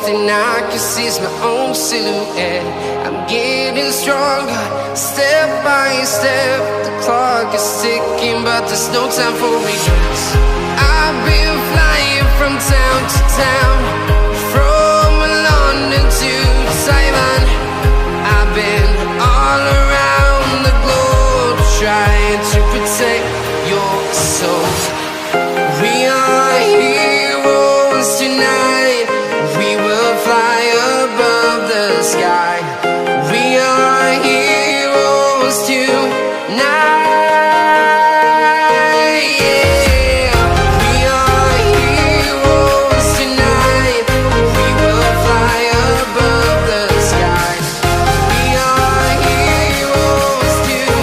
thing I can see is my own silhouette. I'm getting stronger, step by step. The clock is ticking, but there's no time for regrets. I've been flying from town to town, from London to Taiwan. I've been all around the globe, trying to protect your soul. We are heroes tonight. We will fly above the sky. We are heroes tonight. Yeah. We are heroes tonight. We will fly above the sky. We are heroes tonight.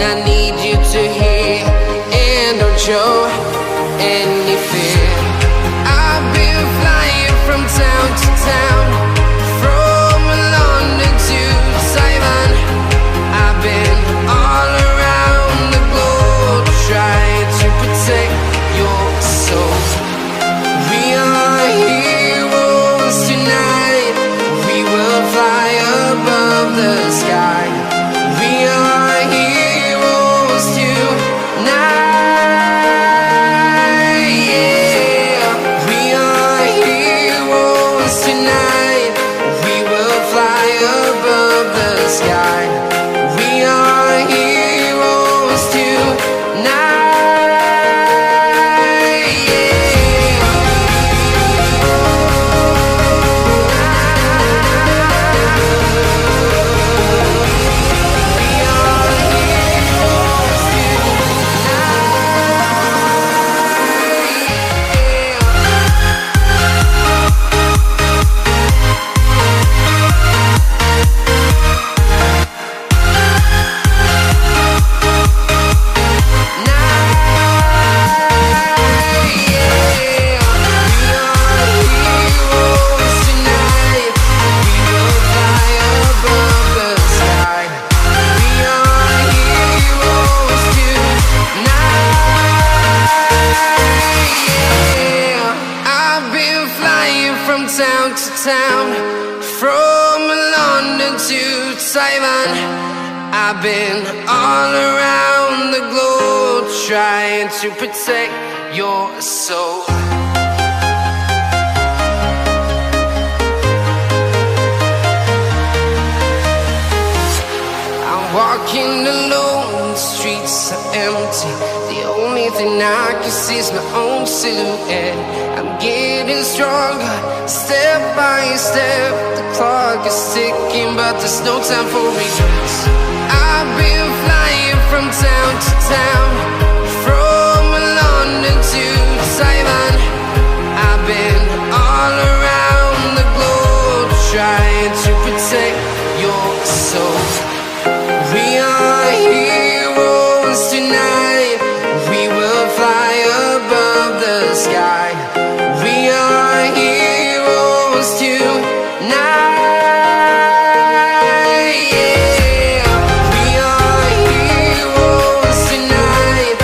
I need you to hear and don't show any fear. I've been flying from town to town, from London to Taiwan. I've been all around the globe, trying to protect your soul. We are heroes tonight. We will fly above the sky. We are heroes tonight. Yeah. We are heroes tonight. We will fly above the sky. We are heroes tonight. Yeah. From town to town, from London to Taiwan. I've been all around the globe, trying to protect your soul. I'm walking alone, the streets are empty. The only thing I can see is my own silhouette. I'm getting stronger, step by step. The clock is ticking, but there's no time for regrets. I've been flying from town to town, from London to Taiwan. I've been all around the globe, trying to protect your soul. We are heroes tonight. We will fly above the sky. We are heroes tonight. Yeah. We are heroes tonight.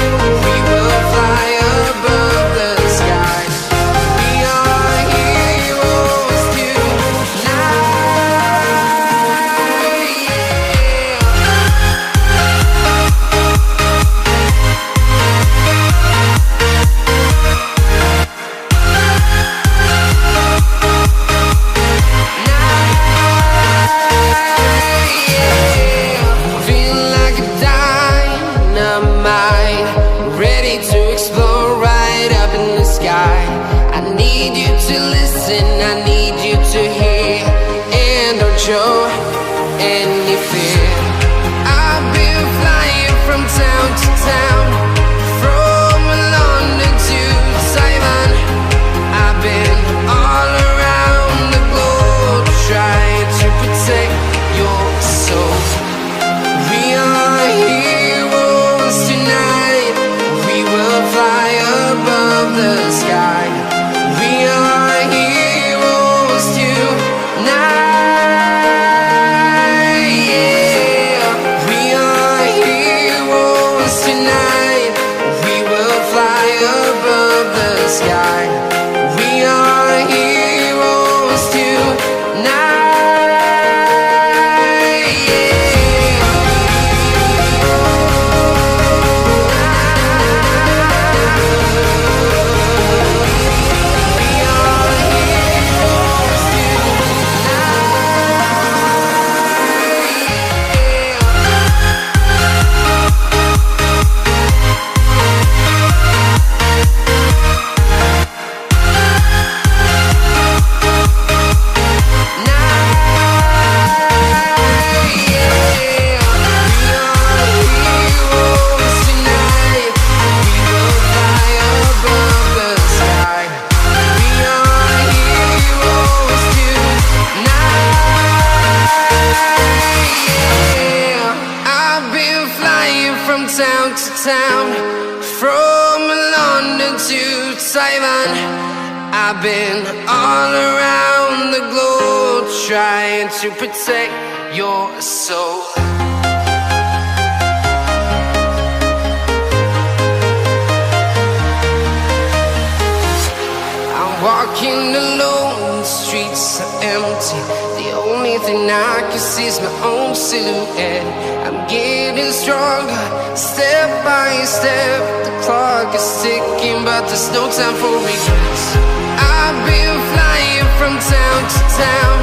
town to town, from London to Taiwan. I've been all around the globe trying to protect your soul. I'm walking alone, the streets are empty. The only thing I can see is my own silhouette. I'm getting stronger, step by step. The clock is ticking, but there's no time for regrets. I've been flying from town to town,